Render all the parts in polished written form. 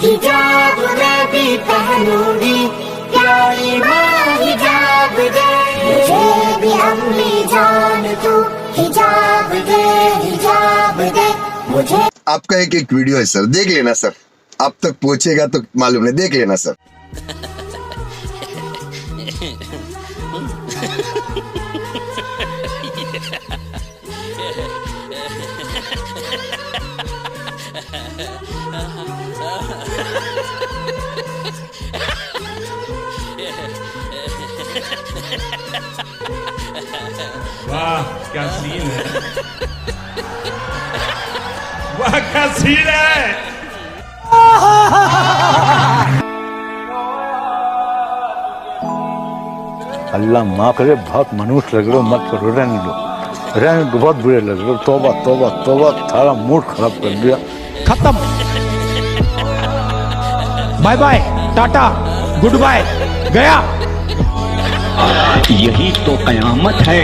हिजाब मैं भी पहनूंगी, प्यारी माँ हिजाब दे, मुझे भी अम्मी जान तू हिजाब दे मुझे। आपका एक एक वीडियो है सर, देख लेना सर, आप तक पहुंचेगा तो मालूम नहीं, देख लेना सर। वाह क्या सीन है, वाह क्या सीन है। अल्लाह माफ करे, बहुत मनुष्य लग रहे हो, मत करो, रहने दो, बहुत बुरे लग रहे हो। तौबा तौबा तौबा, थारा मूड खराब कर दिया। खत्म, बाय बाय, टाटा, गुड बाय, गया। यही तो कयामत है।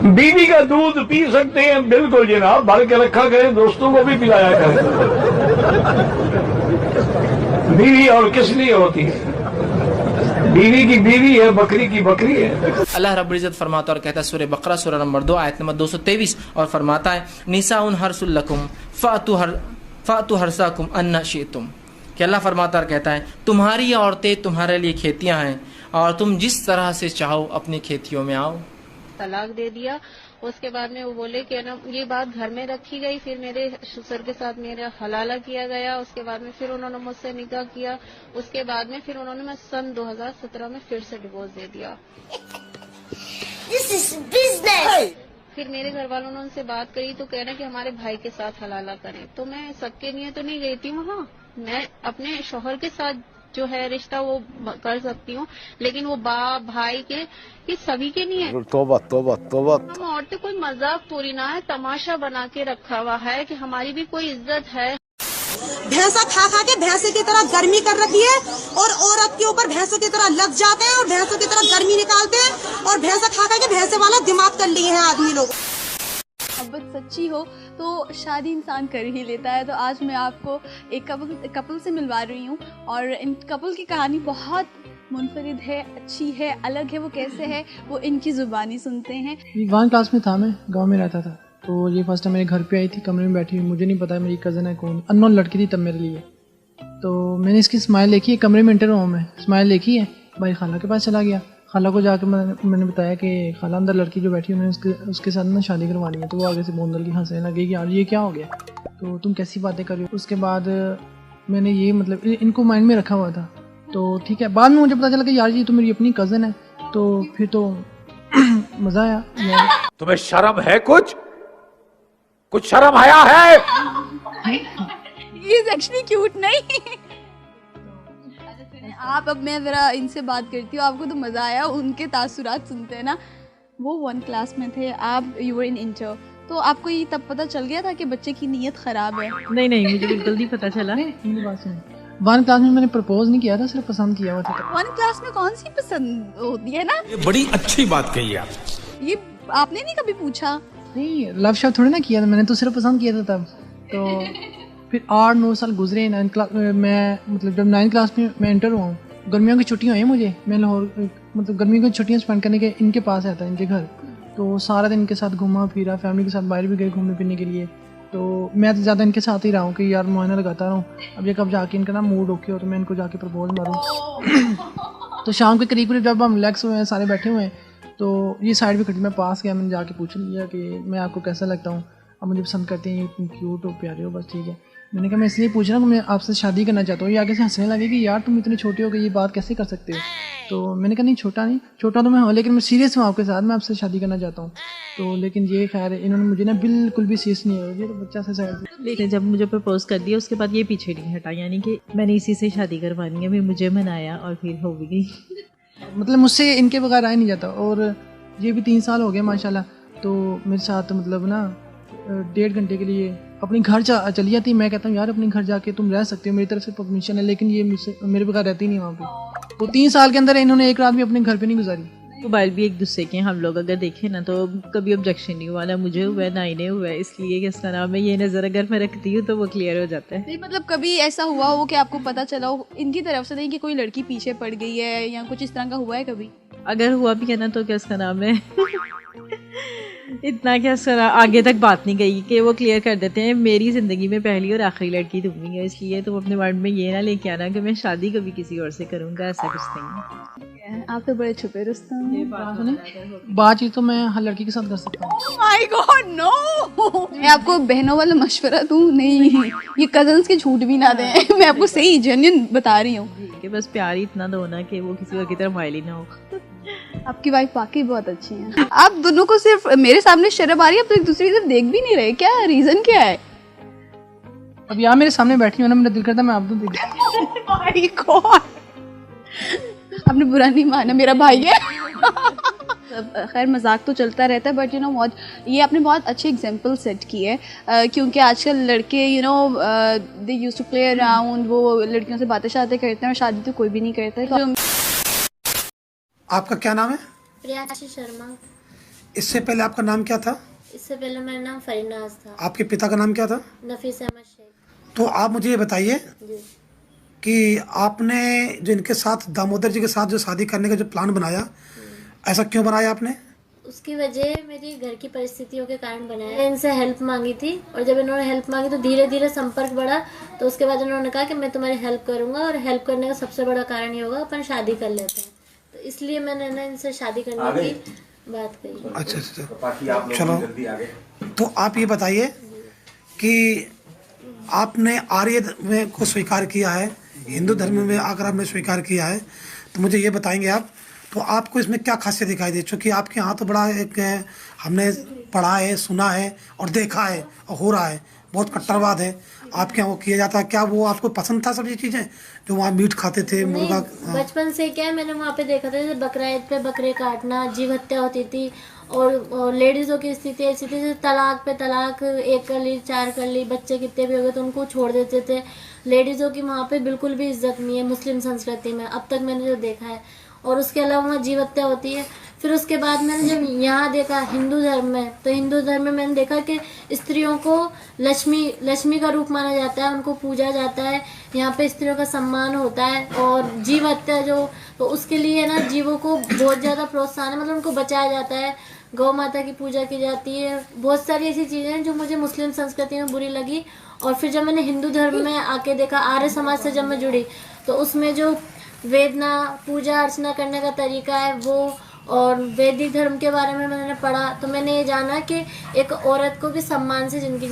बीवी का दूध पी सकते हैं, बिल्कुल जनाब, भर के रखा करें, दोस्तों को भी पिलाया करें। बीवी और किस लिए होती है? बीवी की बीवी है, बकरी की बकरी है। अल्लाह रब्बुल इज़्ज़त फरमाता और कहता है सूरह बकरा सूरह नंबर 2 आयत नंबर 223 और फरमाता है निसाउन हर्सुल लकुम फातु हरसाकुम अन्ना शिअ्तुम, कि अल्लाह फरमाता और कहता है तुम्हारी औरतें तुम्हारे लिए खेतियां हैं और तुम जिस तरह से चाहो अपनी खेतियों में आओ। तलाक दे दिया। उसके बाद में वो बोले कि ना ये बात घर में रखी गई, फिर मेरे ससुर के साथ मेरा हलाला किया गया। उसके बाद में फिर उन्होंने मुझसे निकाह किया। उसके बाद में फिर उन्होंने मैं सन 2017 में फिर से डिवोर्स दे दिया। This is business. फिर मेरे घर वालों ने उनसे बात करी तो कहना कि हमारे भाई के साथ हलाला करें, तो मैं सबके लिए तो नहीं गई थी वहाँ, मैं अपने शौहर के साथ जो है रिश्ता वो कर सकती हूँ, लेकिन वो बाप भाई के ये सभी के नहीं है। तौबा तौबा तौबा। हम औरतें कोई मजाक पूरी ना है, तमाशा बना के रखा हुआ है कि हमारी भी कोई इज्जत है। भैंसा खा खा के भैंसे की तरह गर्मी कर रखी है और औरत के ऊपर भैंसों की तरह लग जाते हैं और भैंसों की तरह गर्मी निकालते हैं और भैंसा खा खा के भैंसे वाला दिमाग कर लिए हैं आदमी लोग। मोहब्बत सच्ची हो तो शादी इंसान कर ही लेता है। तो आज मैं आपको एक कपल से मिलवा रही हूँ और इन कपल की कहानी बहुत मुनफरिद है, अच्छी है, अलग है। वो कैसे है वो इनकी ज़ुबानी सुनते हैं। 1 क्लास में था, मैं गांव में रहता था, तो ये फर्स्ट टाइम मेरे घर पे आई थी, कमरे में बैठी हुई, मुझे नहीं पता मेरी कज़न है कौन, अननोन लड़की थी तब मेरे लिए। तो मैंने इसकी स्माइल देखी है, कमरे में इंटर हुआ मैं, स्माइल देखी है, भाई खाला के पास चला गया। खाला को जाकर मैंने बताया कि खाला अंदर लड़की जो बैठी है उन्होंने उसके साथ ना शादी करवानी है। तो वो आगे से बोलने लगी, हंसने लगी कि यार ये क्या हो गया, तो तुम कैसी बातें कर रही हो। उसके बाद मैंने ये मतलब इनको माइंड में रखा हुआ था। तो ठीक है, बाद में मुझे पता चला कि यार ये तो मेरी अपनी कज़न है, तो फिर तो मज़ा आया यार। तुम्हें शर्म है, कुछ शर्म आया है? He is actually cute, नहीं? आप अब मैं ज़रा इनसे बात करती हूँ, आपको तो मज़ा आया, उनके तासुरात सुनते हैं ना। वो 1 क्लास में थे, आप यू वर इन इंटर, तो आपको ये तब पता चल गया था कि बच्चे की नीयत ख़राब है? नहीं मुझे बिल्कुल नहीं पता चला। 1 क्लास में मैंने प्रपोज नहीं किया था, सिर्फ पसंद किया हुआ था। 1 क्लास में कौन सी पसंद होती है ना? ये बड़ी अच्छी बात कही आप। ये आपने नहीं कभी पूछा? नहीं, लव शव थोड़ी ना किया था मैंने, तो सिर्फ पसंद किया था तब। तो फिर 8-9 साल गुजरे। 9 क्लास मैं मतलब जब 9 क्लास में मैं इंटर हुआ हूँ, गर्मियों की छुट्टियाँ हुई मुझे, मैं लाहौर मतलब गर्मियों की छुट्टियाँ स्पेंड करने के इनके पास आता इनके घर, तो सारा दिन इनके साथ घूमा फिरा, फैमिली के साथ बाहर भी गए घूमने फिरने के लिए। तो मैं तो ज़्यादा इनके साथ ही रहा हूँ कि यार मुआयना लगाता रहूँ। अब ये कब जाके इनका ना मूड ओके हो तो मैं इनको जाके प्रपोज मारूँ। तो शाम के करीब जब हम रिलैक्स हुए हैं, सारे बैठे हुए हैं, तो ये साइड पे खड़ी, मैं पास गया, मैंने जाके पूछ लिया कि मैं आपको कैसा लगता हूँ, आप मुझे पसंद करते हैं, तुम क्यूट हो, प्यारे हो, बस ठीक है। मैंने कहा मैं इसलिए पूछ रहा हूँ कि मैं आपसे शादी करना चाहता हूँ। ये आगे से हंसने लगे कि यार तुम इतने छोटे हो कि ये बात कैसे कर सकते हो। तो मैंने कहा नहीं, छोटा तो मैं हूँ, लेकिन मैं सीरियस हूँ आपके साथ, मैं आपसे शादी करना चाहता हूँ। तो लेकिन ये खैर इन्होंने मुझे ना बिल्कुल भी सीरियस नहीं है, ये तो बच्चा से साइड। लेकिन जब मुझे प्रपोज कर दिया उसके बाद ये पीछे नहीं हटा, यानी कि मैंने इसी से शादी करवानी है, फिर मुझे मनाया और फिर हो भी गई। मतलब मुझसे इनके बगैर आ ही नहीं जाता। और ये भी 3 साल हो गए माशाल्लाह। तो मेरे साथ मतलब ना 1.5 घंटे के लिए अपने घर चली जाती। मैं कहता हूँ यार अपने घर जाके तुम रह सकते हो, मेरी तरफ से परमिशन है, लेकिन ये मुझसे मेरे बगैर रहती नहीं वहाँ पे। तो 3 साल के अंदर इन्होंने एक रात भी अपने घर पे नहीं गुजारी। मोबाइल भी एक दूसरे के हम लोग अगर देखें ना तो कभी ऑब्जेक्शन नहीं हुआ, ना मुझे हुआ है ना इन्हें हुआ है, इसलिए कि इसका नाम है ये नज़र अगर मैं रखती हूँ तो वो क्लियर हो जाता है। नहीं मतलब कभी ऐसा हुआ हो कि आपको पता चला हो इनकी तरफ से नहीं कि कोई लड़की पीछे पड़ गई है या कुछ इस तरह का हुआ है कभी? अगर हुआ भी है ना तो क्या इसका नाम है इतना क्या सर आगे तक बात नहीं गई कि वो क्लियर कर देते हैं मेरी ज़िंदगी में पहली और आखिरी लड़की तुम ही है, इसलिए तुम अपने वर्ड में ये ना लेके आना कि मैं शादी कभी किसी और से करूँगा, ऐसा कुछ नहीं है। आप तो बड़े छुपे रुस्तम हैं। बातचीत तो मैं हर लड़की के साथ कर सकता हूँ। Oh my God, no! मैं आपको बहनों वाला मशवरा दूँ नहीं, ये कजन्स के झूठ भी ना दें। मैं आपको सही जेन्युइन बता रही हूँ कि बस प्यार ही इतना दो ना कि वो किसी और की तरफ माइल ही ना हो। आपकी वाइफ वाकई बहुत अच्छी है। आप दोनों को सिर्फ मेरे सामने शर्म आ रही है, आप तो एक दूसरे की तरफ देख भी नहीं रहे, क्या रीजन क्या है? अब यहाँ मेरे सामने बैठी हो ना, मेरा दिल करता मैं आप तो देख। आपने बुरा नहीं माना, मेरा भाई है। खैर मजाक तो चलता रहता है, बट यू नो व्हाट, ये आपने बहुत अच्छी एग्जांपल सेट की है, क्योंकि आजकल लड़के you know they used to play around, वो लड़कियों से बातें शातें करते हैं और शादी तो कोई भी नहीं करता है। आपका क्या नाम है? प्रियांशी शर्मा। इससे पहले आपका नाम क्या था? इससे पहले मेरा नाम फरीनाज था। आपके पिता का नाम क्या था? नफीस अहमद शेख। तो आप मुझे ये बताइए कि आपने जो इनके साथ दामोदर जी के साथ जो शादी करने का जो प्लान बनाया, ऐसा क्यों बनाया आपने? उसकी वजह मेरी घर की परिस्थितियों के कारण बनाया। मैंने इनसे हेल्प मांगी थी और जब इन्होंने हेल्प मांगी तो धीरे धीरे संपर्क बढ़ा, तो उसके बाद उन्होंने कहा कि मैं तुम्हारी हेल्प करूंगा और हेल्प करने का सबसे बड़ा कारण ये होगा अपन शादी कर लेते हैं। तो इसलिए मैंने ना इनसे शादी करने की बात कही। अच्छा, चलो तो आप ये बताइए कि आपने आर्य में को स्वीकार किया है, हिंदू धर्म में आकर आपने स्वीकार किया है, तो मुझे ये बताएंगे आप, तो आपको इसमें क्या खासियत दिखाई दे? चूँकि आपके यहाँ तो बड़ा एक हमने पढ़ा है, सुना है और देखा है और हो रहा है, बहुत कट्टरवाद है आपके यहाँ वो किया जाता है। क्या वो आपको पसंद था सब ये चीज़ें जो वहाँ मीट खाते थे, मुर्गा? बचपन से क्या है, मैंने वहाँ पे देखा था जैसे बकरा ईद पे बकरे काटना, जीव हत्या होती थी, और लेडीज़ों की स्थिति ऐसी थी जैसे तलाक पे तलाक, 1 कर ली 4 कर ली, बच्चे कितने भी हो गए तो उनको छोड़ देते थे। लेडीज़ों की वहाँ पे बिल्कुल भी इज्जत नहीं है मुस्लिम संस्कृति में, अब तक मैंने जो देखा है। और उसके अलावा वहाँ जीव हत्या होती है। फिर उसके बाद मैंने जब यहाँ देखा हिंदू धर्म में, तो हिंदू धर्म में मैंने देखा कि स्त्रियों को लक्ष्मी का रूप माना जाता है, उनको पूजा जाता है, यहाँ पे स्त्रियों का सम्मान होता है। और जीव हत्या जो, तो उसके लिए ना जीवों को बहुत ज़्यादा प्रोत्साहन है, मतलब उनको बचाया जाता है, गौ माता की पूजा की जाती है। बहुत सारी ऐसी चीज़ें हैं जो मुझे मुस्लिम संस्कृति में बुरी लगी। और फिर जब मैंने हिंदू धर्म में आके देखा, आर्य समाज से जब मैं जुड़ी, तो उसमें जो वेदना पूजा अर्चना करने का तरीका है वो, और वैदिक धर्म के बारे में मैंने पढ़ा, तो मैंने ये जाना कि एक औरत को भी सम्मान से जिंदगी